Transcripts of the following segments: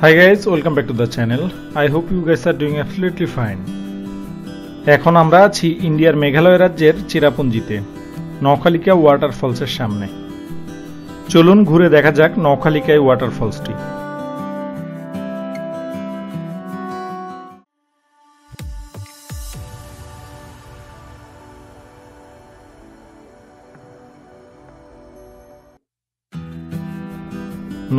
Hi guys, welcome back to the channel. I hope you guys are doing absolutely fine. এখন আমরা আছি ইন্ডিয়ার মেঘালয় রাজ্যের চিরাপুঞ্জিতে নওখালিকা ওয়াটারফলসের সামনে। চলুন ঘুরে দেখা যাক নওখালিকায় ওয়াটারফলসটি।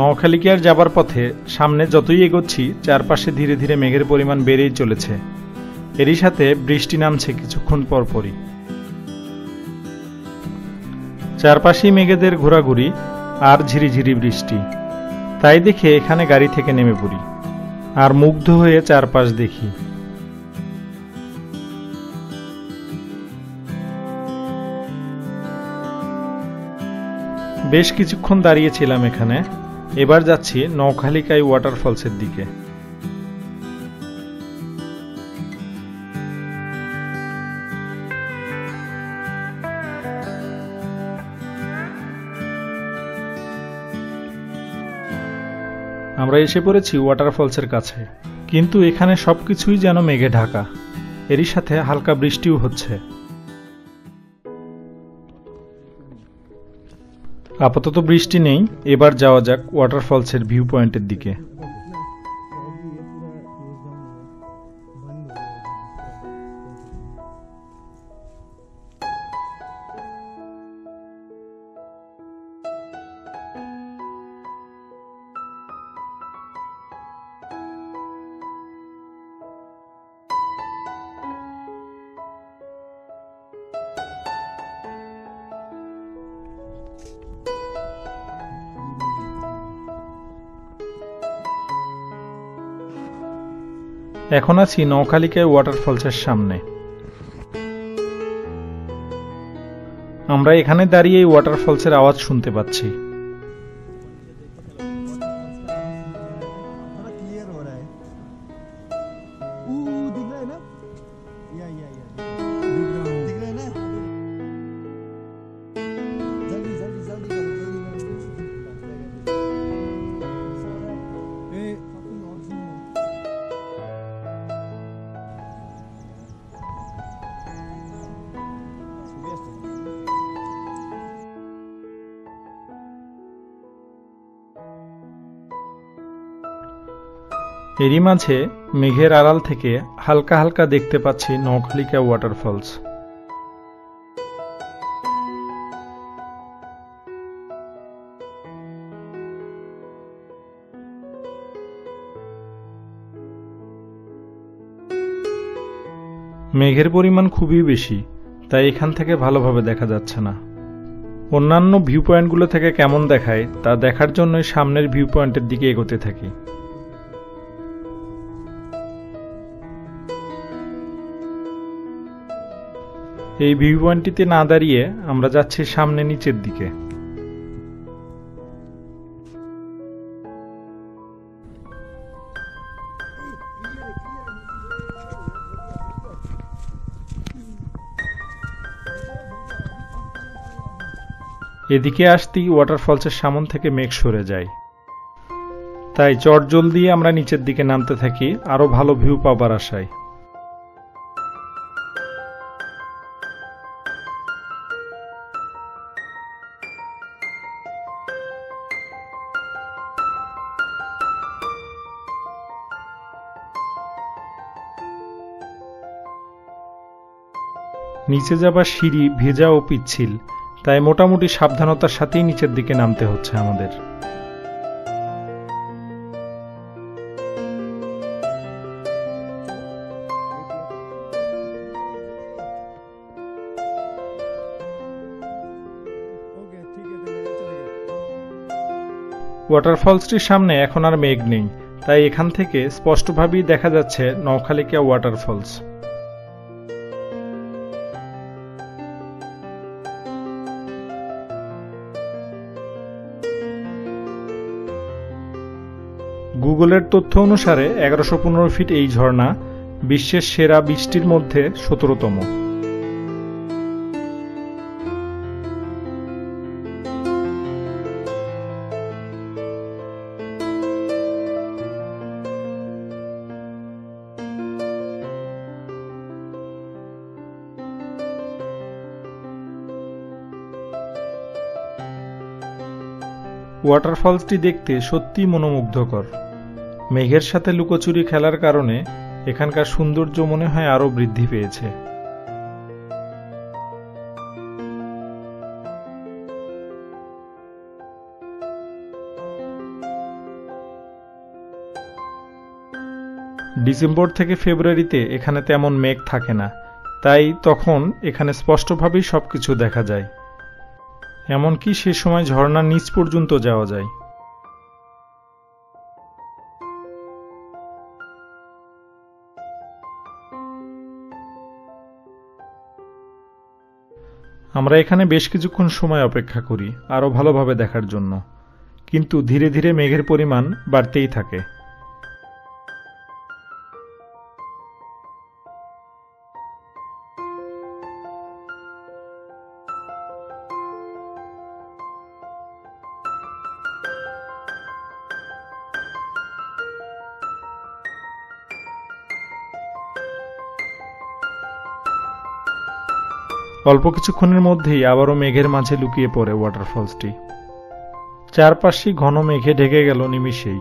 নওখালিকার যাবার পথে সামনে যতই এগোচ্ছি চারপাশে ধীরে ধীরে মেঘের পরিমাণ বেড়েই চলেছে। এরই সাথে বৃষ্টি নামছে কিছুক্ষণ পরপরই। চারপাশেই মেঘেদের ঘোরাঘুরি আর ঝিরিঝিরি বৃষ্টি। তাই দেখে এখানে গাড়ি থেকে নেমে পড়ি আর মুগ্ধ হয়ে চারপাশ দেখি। বেশ কিছুক্ষণ দাঁড়িয়েছিলাম এখানে। এবার যাচ্ছি নওখালিকায় ওয়াটারফলসের দিকে। আমরা এসে পড়েছি ওয়াটারফলসের কাছে, কিন্তু এখানে সবকিছুই যেন মেঘে ঢাকা। এরই সাথে হালকা বৃষ্টিও হচ্ছে। আপাতত বৃষ্টি নেই, এবার যাওয়া যাক ওয়াটারফলসের ভিউ পয়েন্টের দিকে। এখন আছি নওখালিকায় ওয়াটারফলসের সামনে। আমরা এখানে দাঁড়িয়ে ওয়াটারফলসের আওয়াজ শুনতে পাচ্ছি। এরই মাঝে মেঘের আড়াল থেকে হালকা হালকা দেখতে পাচ্ছি নওখালিকা ওয়াটারফলস। মেঘের পরিমাণ খুবই বেশি, তাই এখান থেকে ভালোভাবে দেখা যাচ্ছে না। অন্যান্য ভিউ পয়েন্টগুলো থেকে কেমন দেখায় তা দেখার জন্যই সামনের ভিউ পয়েন্টের দিকে এগোতে থাকি। এই ভিউ পয়েন্টটিতে না দাঁড়িয়ে আমরা যাচ্ছি সামনে নিচের দিকে। এদিকে আসতেই ওয়াটারফলসের সামন থেকে মেঘ সরে যায়, তাই চটজল দিয়ে আমরা নিচের দিকে নামতে থাকি আরো ভালো ভিউ পাবার আশায়। নিচে যাবার সিঁড়ি ভেজা ও পিচ্ছিল, তাই মোটামুটি সাবধানতার সাথেই নিচের দিকে নামতে হচ্ছে আমাদের। ওয়াটারফলসটির সামনে এখন আর মেঘ নেই, তাই এখান থেকে স্পষ্টভাবেই দেখা যাচ্ছে নওখালিকা ওয়াটারফলস। গুগলের তথ্য অনুসারে 1115 ফিট এই ঝর্ণা বিশ্বের সেরা 20টির মধ্যে 17তম। ওয়াটারফলসটি দেখতে সত্যিই মনোমুগ্ধকর। মেঘের সাথে লুকোচুরি খেলার কারণে এখানকার সৌন্দর্য মনে হয় আরও বৃদ্ধি পেয়েছে। ডিসেম্বর থেকে ফেব্রুয়ারিতে এখানে তেমন মেঘ থাকে না, তাই তখন এখানে স্পষ্টভাবেই সবকিছু দেখা যায়। এমনকি সে সময় ঝর্ণার নিচ পর্যন্ত যাওয়া যায়। আমরা এখানে বেশ কিছুক্ষণ সময় অপেক্ষা করি আরও ভালোভাবে দেখার জন্য, কিন্তু ধীরে ধীরে মেঘের পরিমাণ বাড়তেই থাকে। অল্প কিছুক্ষণের মধ্যেই আবারও মেঘের মাঝে লুকিয়ে পড়ে ওয়াটারফলসটি। চারপাশই ঘন মেঘে ঢেকে গেল নিমিষেই।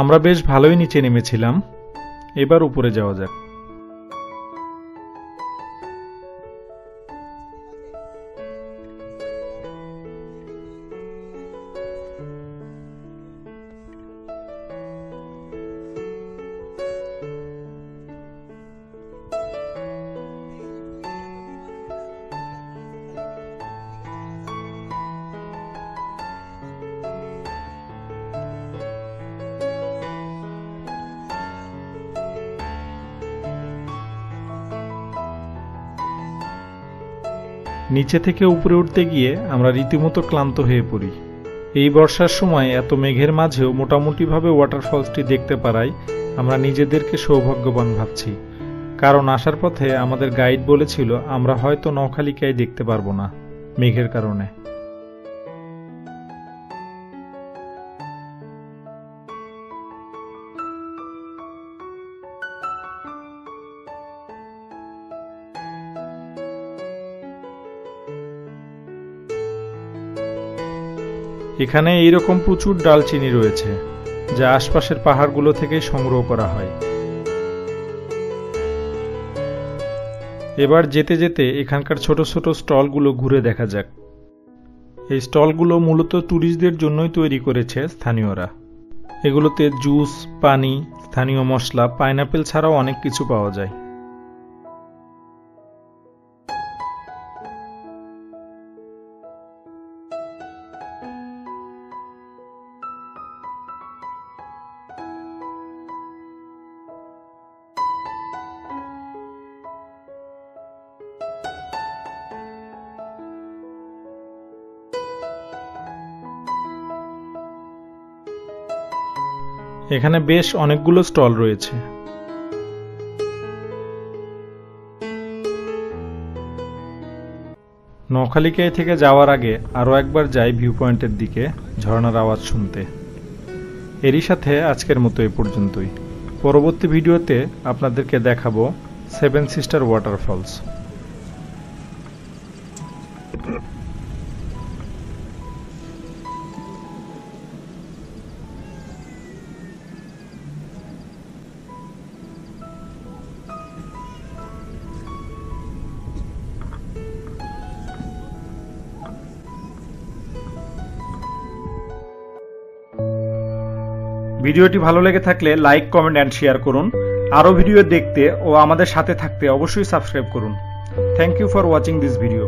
আমরা বেশ ভালোই নিচে নেমেছিলাম, এবার উপরে যাওয়া যাক। নিচে থেকে উপরে উঠতে গিয়ে আমরা রীতিমতো ক্লান্ত হয়ে পড়ি। এই বর্ষার সময় এত মেঘের মাঝেও মোটামুটিভাবে ওয়াটারফলসটি দেখতে পারায় আমরা নিজেদেরকে সৌভাগ্যবান ভাবছি, কারণ আসার পথে আমাদের গাইড বলেছিল আমরা হয়তো নওখালিকায় দেখতে পারবো না মেঘের কারণে। এখানে এইরকম প্রচুর ডালচিনি রয়েছে, যা আশপাশের পাহাড়গুলো থেকে সংগ্রহ করা হয়। এবার যেতে যেতে এখানকার ছোট ছোট স্টলগুলো ঘুরে দেখা যাক। এই স্টলগুলো মূলত ট্যুরিস্টদের জন্যই তৈরি করেছে স্থানীয়রা। এগুলোতে জুস, পানি, স্থানীয় মশলা, পাইনাপেল ছাড়াও অনেক কিছু পাওয়া যায়। এখানে বেশ অনেকগুলো স্টল রয়েছে। নওখালিকায় থেকে যাওয়ার আগে আরও একবার যাই ভিউ পয়েন্টের দিকে ঝর্ণার আওয়াজ শুনতে। এরই সাথে আজকের মতো এ পর্যন্তই। পরবর্তী ভিডিওতে আপনাদেরকে দেখাবো 7 সিস্টার ওয়াটারফলস। ভিডিওটি ভালো লেগে থাকলে লাইক, কমেন্ট এন্ড শেয়ার করুন। আরও ভিডিও দেখতে ও আমাদের সাথে থাকতে অবশ্যই সাবস্ক্রাইব করুন। Thank you for watching this video.